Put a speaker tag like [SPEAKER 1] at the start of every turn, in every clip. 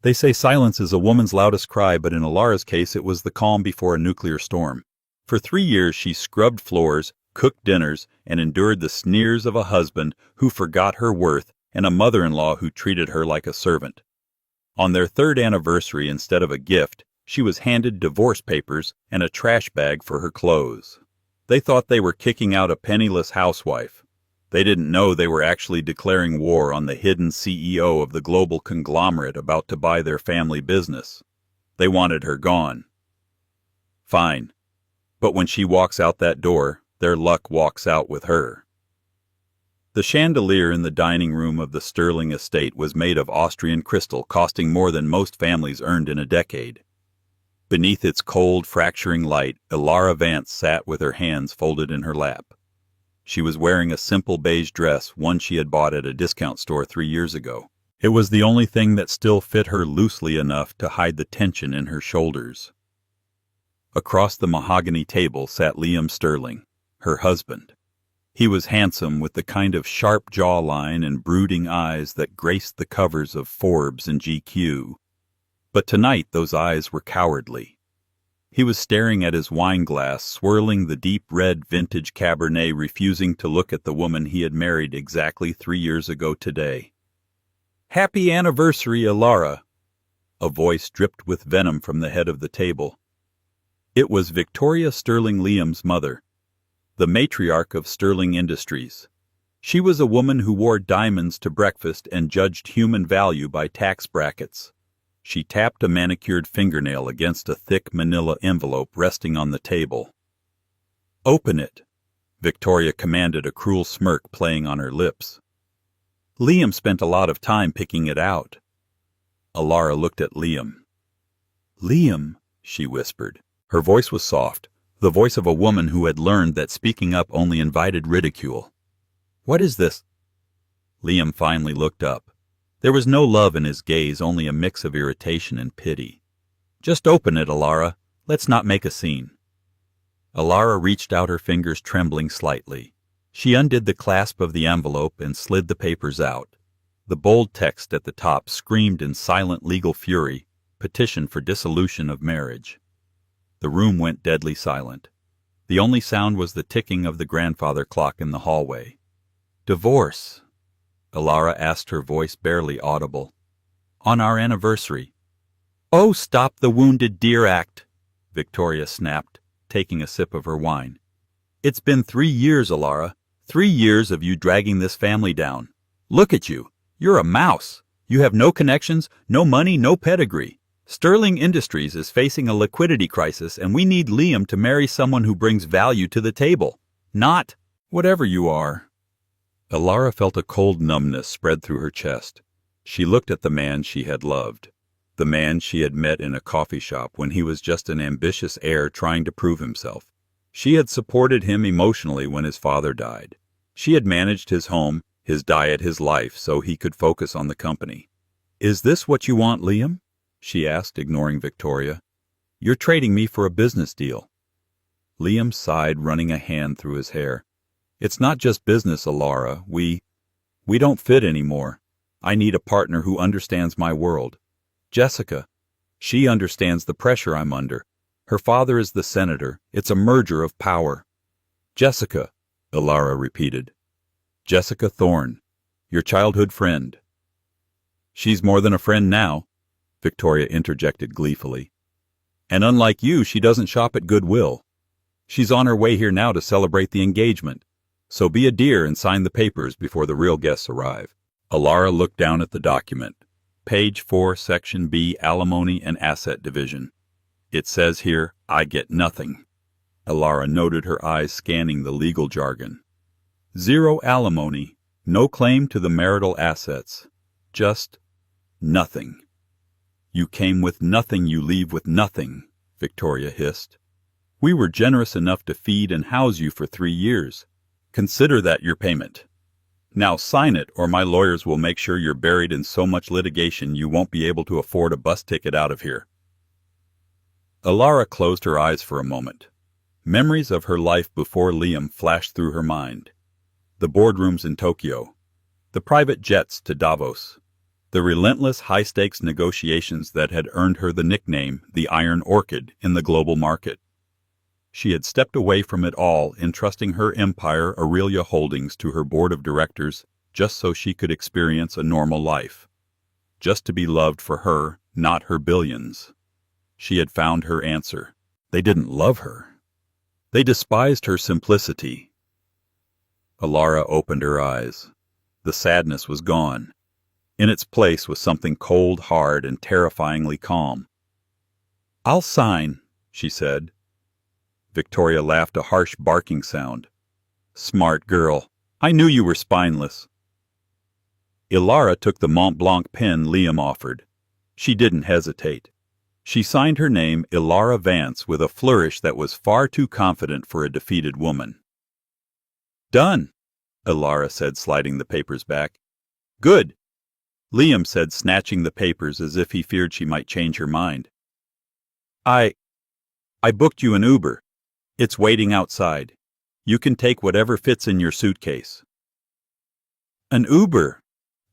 [SPEAKER 1] They say silence is a woman's loudest cry, but in Elara's case it was the calm before a nuclear storm. For 3 years she scrubbed floors, cooked dinners, and endured the sneers of a husband who forgot her worth and a mother-in-law who treated her like a servant. On their 3rd anniversary, instead of a gift, she was handed divorce papers and a trash bag for her clothes. They thought they were kicking out a penniless housewife. They didn't know they were actually declaring war on the hidden CEO of the global conglomerate about to buy their family business. They wanted her gone. Fine. But when she walks out that door, their luck walks out with her. The chandelier in the dining room of the Sterling estate was made of Austrian crystal, costing more than most families earned in a decade. Beneath its cold, fracturing light, Elara Vance sat with her hands folded in her lap. She was wearing a simple beige dress, one she had bought at a discount store 3 years ago. It was the only thing that still fit her loosely enough to hide the tension in her shoulders. Across the mahogany table sat Liam Sterling, her husband. He was handsome, with the kind of sharp jawline and brooding eyes that graced the covers of Forbes and GQ. But tonight those eyes were cowardly. He was staring at his wine glass, swirling the deep red vintage Cabernet, refusing to look at the woman he had married exactly 3 years ago today. "Happy anniversary, Elara!" A voice dripped with venom from the head of the table. It was Victoria Sterling, Liam's mother, the matriarch of Sterling Industries. She was a woman who wore diamonds to breakfast and judged human value by tax brackets. She tapped a manicured fingernail against a thick manila envelope resting on the table. "Open it," Victoria commanded, a cruel smirk playing on her lips. Liam spent a lot of time picking it out. Elara looked at Liam. "Liam," she whispered. Her voice was soft, the voice of a woman who had learned that speaking up only invited ridicule. "What is this?" Liam finally looked up. There was no love in his gaze, only a mix of irritation and pity. "Just open it, Elara. Let's not make a scene." Elara reached out, her fingers trembling slightly. She undid the clasp of the envelope and slid the papers out. The bold text at the top screamed in silent legal fury, "Petition for dissolution of marriage." The room went deadly silent. The only sound was the ticking of the grandfather clock in the hallway. "Divorce?" Elara asked, her voice barely audible. "On our anniversary." "Oh, stop the wounded deer act," Victoria snapped, taking a sip of her wine. "It's been 3 years, Elara. 3 years of you dragging this family down. Look at you. You're a mouse. You have no connections, no money, no pedigree. Sterling Industries is facing a liquidity crisis, and we need Liam to marry someone who brings value to the table. Not whatever you are." Elara felt a cold numbness spread through her chest. She looked at the man she had loved, the man she had met in a coffee shop when he was just an ambitious heir trying to prove himself. She had supported him emotionally when his father died. She had managed his home, his diet, his life, so he could focus on the company. "Is this what you want, Liam?" she asked, ignoring Victoria. "You're trading me for a business deal." Liam sighed, running a hand through his hair. "It's not just business, Elara. We don't fit anymore. I need a partner who understands my world. Jessica. She understands the pressure I'm under. Her father is the senator. It's a merger of power." "Jessica," Elara repeated. "Jessica Thorne, your childhood friend." "She's more than a friend now," Victoria interjected gleefully. "And unlike you, she doesn't shop at Goodwill. She's on her way here now to celebrate the engagement. So be a dear and sign the papers before the real guests arrive." Elara looked down at the document. Page 4, Section B, Alimony and Asset Division. "It says here, I get nothing." Elara noted, her eyes scanning the legal jargon. "Zero alimony, no claim to the marital assets. Just nothing." "You came with nothing, you leave with nothing," Victoria hissed. "We were generous enough to feed and house you for 3 years. Consider that your payment. Now sign it, or my lawyers will make sure you're buried in so much litigation you won't be able to afford a bus ticket out of here." Elara closed her eyes for a moment. Memories of her life before Liam flashed through her mind. The boardrooms in Tokyo, the private jets to Davos, The relentless high-stakes negotiations that had earned her the nickname, the Iron Orchid, in the global market. She had stepped away from it all, entrusting her empire, Aurelia Holdings, to her board of directors just so she could experience a normal life. Just to be loved for her, not her billions. She had found her answer. They didn't love her. They despised her simplicity. Elara opened her eyes. The sadness was gone. In its place was something cold, hard, and terrifyingly calm. "I'll sign," she said. Victoria laughed a harsh barking sound. "Smart girl. I knew you were spineless." Elara took the Mont Blanc pen Liam offered. She didn't hesitate. She signed her name Elara Vance with a flourish that was far too confident for a defeated woman. "Done," Elara said, sliding the papers back. "Good," Liam said, snatching the papers as if he feared she might change her mind. I booked you an Uber. It's waiting outside. You can take whatever fits in your suitcase." "An Uber,"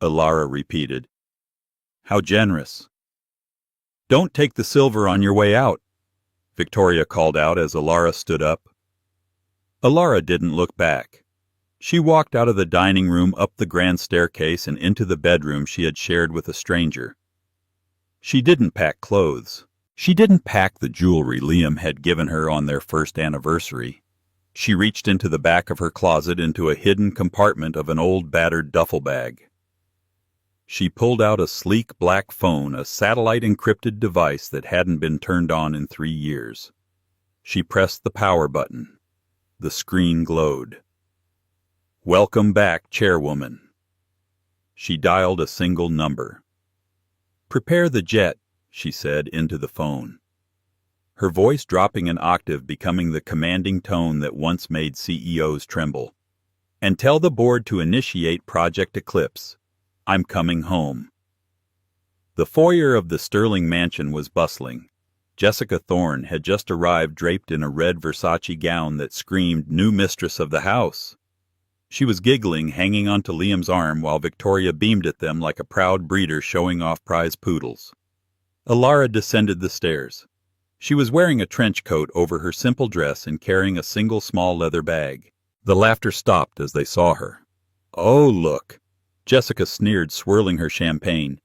[SPEAKER 1] Elara repeated. "How generous." "Don't take the silver on your way out," Victoria called out as Elara stood up. Elara didn't look back. She walked out of the dining room, up the grand staircase, and into the bedroom she had shared with a stranger. She didn't pack clothes. She didn't pack the jewelry Liam had given her on their first anniversary. She reached into the back of her closet, into a hidden compartment of an old battered duffel bag. She pulled out a sleek black phone, a satellite-encrypted device that hadn't been turned on in 3 years. She pressed the power button. The screen glowed. "Welcome back, chairwoman." She dialed a single number. "Prepare the jet," she said into the phone. Her voice dropping an octave, becoming the commanding tone that once made CEOs tremble. "And tell the board to initiate Project Eclipse. I'm coming home." The foyer of the Sterling mansion was bustling. Jessica Thorne had just arrived, draped in a red Versace gown that screamed new mistress of the house. She was giggling, hanging onto Liam's arm, while Victoria beamed at them like a proud breeder showing off prize poodles. Elara descended the stairs. She was wearing a trench coat over her simple dress and carrying a single small leather bag. The laughter stopped as they saw her. "Oh, look," Jessica sneered, swirling her champagne.